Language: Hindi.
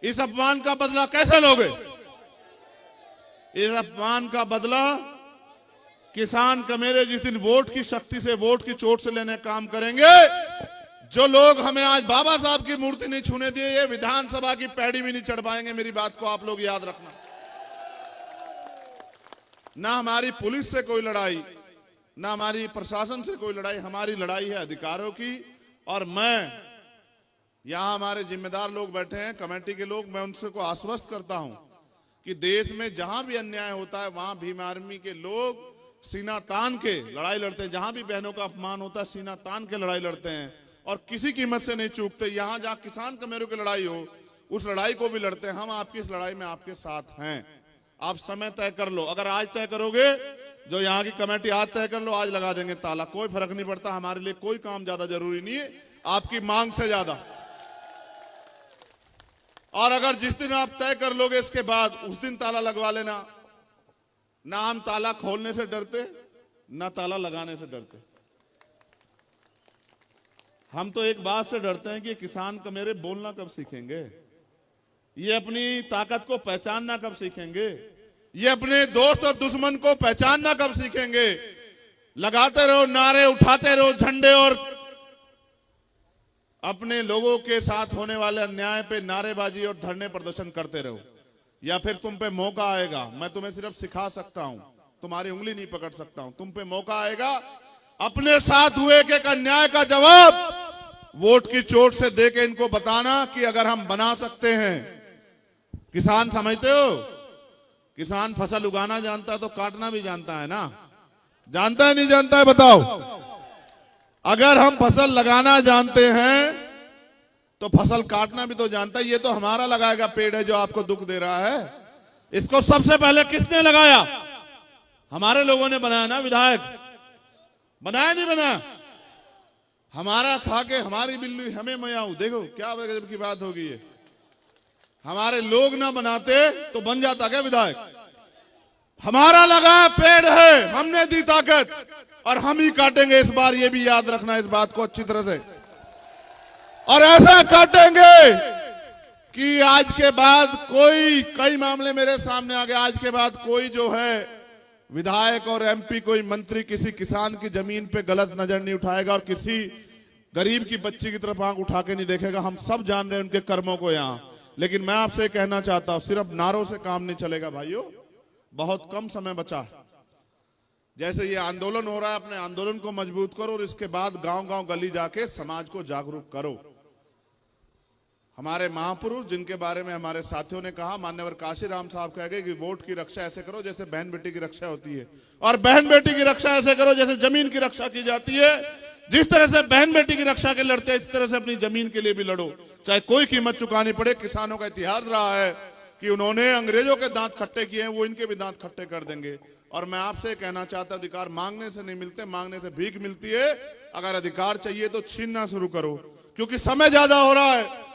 इस अपमान का बदला कैसे लोगे? इस अपमान का बदला किसान कमेरे जिस दिन वोट की शक्ति से, वोट की चोट से लेने काम करेंगे। जो लोग हमें आज बाबा साहब की मूर्ति नहीं छूने दिए, ये विधानसभा की पैड़ी भी नहीं चढ़ पाएंगे। मेरी बात को आप लोग याद रखना। ना हमारी पुलिस से कोई लड़ाई, ना हमारी प्रशासन से कोई लड़ाई, हमारी लड़ाई है अधिकारों की। और मैं यहां हमारे जिम्मेदार लोग बैठे हैं, कमेटी के लोग, मैं उनसे को आश्वस्त करता हूं कि देश में जहां भी अन्याय होता है वहां भीम आर्मी के लोग सीना तान के लड़ाई लड़ते हैं। जहां भी बहनों का अपमान होता है सीना तान के लड़ाई लड़ते हैं और किसी कीमत से नहीं चूकते। यहां जहां किसान कमेरों की लड़ाई हो उस लड़ाई को भी लड़ते हैं। हम आपकी इस लड़ाई में आपके साथ हैं। आप समय तय कर लो। अगर आज तय करोगे, जो यहाँ की कमेटी आज तय कर लो, आज लगा देंगे ताला, कोई फर्क नहीं पड़ता। हमारे लिए कोई काम ज्यादा जरूरी नहीं है आपकी मांग से ज्यादा। और अगर जिस दिन आप तय कर लोगे इसके बाद उस दिन ताला लगवा लेना। ना हम ताला खोलने से डरते, ना ताला लगाने से डरते। हम तो एक बात से डरते हैं कि किसान कमेरे बोलना कब सीखेंगे, ये अपनी ताकत को पहचानना कब सीखेंगे, ये अपने दोस्त और दुश्मन को पहचानना कब सीखेंगे। लगाते रहो नारे, उठाते रहो झंडे और अपने लोगों के साथ होने वाले अन्याय पे नारेबाजी और धरने प्रदर्शन करते रहो, या फिर तुम पे मौका आएगा। मैं तुम्हें सिर्फ सिखा सकता हूं, तुम्हारी उंगली नहीं पकड़ सकता हूं। तुम पे मौका आएगा अपने साथ हुए एक अन्याय का जवाब वोट की चोट से देके इनको बताना कि अगर हम बना सकते हैं। किसान समझते हो, किसान फसल उगाना जानता है तो काटना भी जानता है ना? जानता है नहीं जानता है बताओ? अगर हम फसल लगाना जानते हैं तो फसल काटना भी तो जानता है। ये तो हमारा लगाएगा पेड़ है जो आपको दुख दे रहा है। इसको सबसे पहले किसने लगाया? हमारे लोगों ने बनाया ना। विधायक बनाया नहीं बनाया? हमारा खा के हमारी बिल्ली हमें मयाऊ। देखो क्या गजब की बात होगी ये। हमारे लोग ना बनाते तो बन जाता क्या विधायक? हमारा लगा पेड़ है, हमने दी ताकत और हम ही काटेंगे इस बार। ये भी याद रखना इस बात को अच्छी तरह से। और ऐसा काटेंगे कि आज के बाद कोई, कई मामले मेरे सामने आ गए, आज के बाद कोई जो है विधायक और एमपी, कोई मंत्री किसी किसान की जमीन पे गलत नजर नहीं उठाएगा और किसी गरीब की बच्ची की तरफ आंख उठा के नहीं देखेगा। हम सब जान रहे हैं उनके कर्मों को यहां। लेकिन मैं आपसे कहना चाहता हूं, सिर्फ नारों से काम नहीं चलेगा भाइयों। बहुत कम समय बचा। जैसे ये आंदोलन हो रहा है, अपने आंदोलन को मजबूत करो और इसके बाद गांव-गांव गली जाके समाज को जागरूक करो। हमारे महापुरुष जिनके बारे में हमारे साथियों ने कहा, मान्यवर काशीराम साहब कह गए कि वोट की रक्षा ऐसे करो जैसे बहन बेटी की रक्षा होती है, और बहन बेटी की रक्षा ऐसे करो जैसे जमीन की रक्षा की जाती है। जिस तरह से बहन बेटी की रक्षा के लड़ते हैं, इस तरह से अपनी जमीन के लिए भी लड़ो, चाहे कोई कीमत चुकानी पड़े। किसानों का इतिहास रहा है कि उन्होंने अंग्रेजों के दांत खट्टे किए हैं, वो इनके भी दांत खट्टे कर देंगे। और मैं आपसे कहना चाहता हूं, अधिकार मांगने से नहीं मिलते, मांगने से भीख मिलती है। अगर अधिकार चाहिए तो छीनना शुरू करो, क्योंकि समय ज्यादा हो रहा है।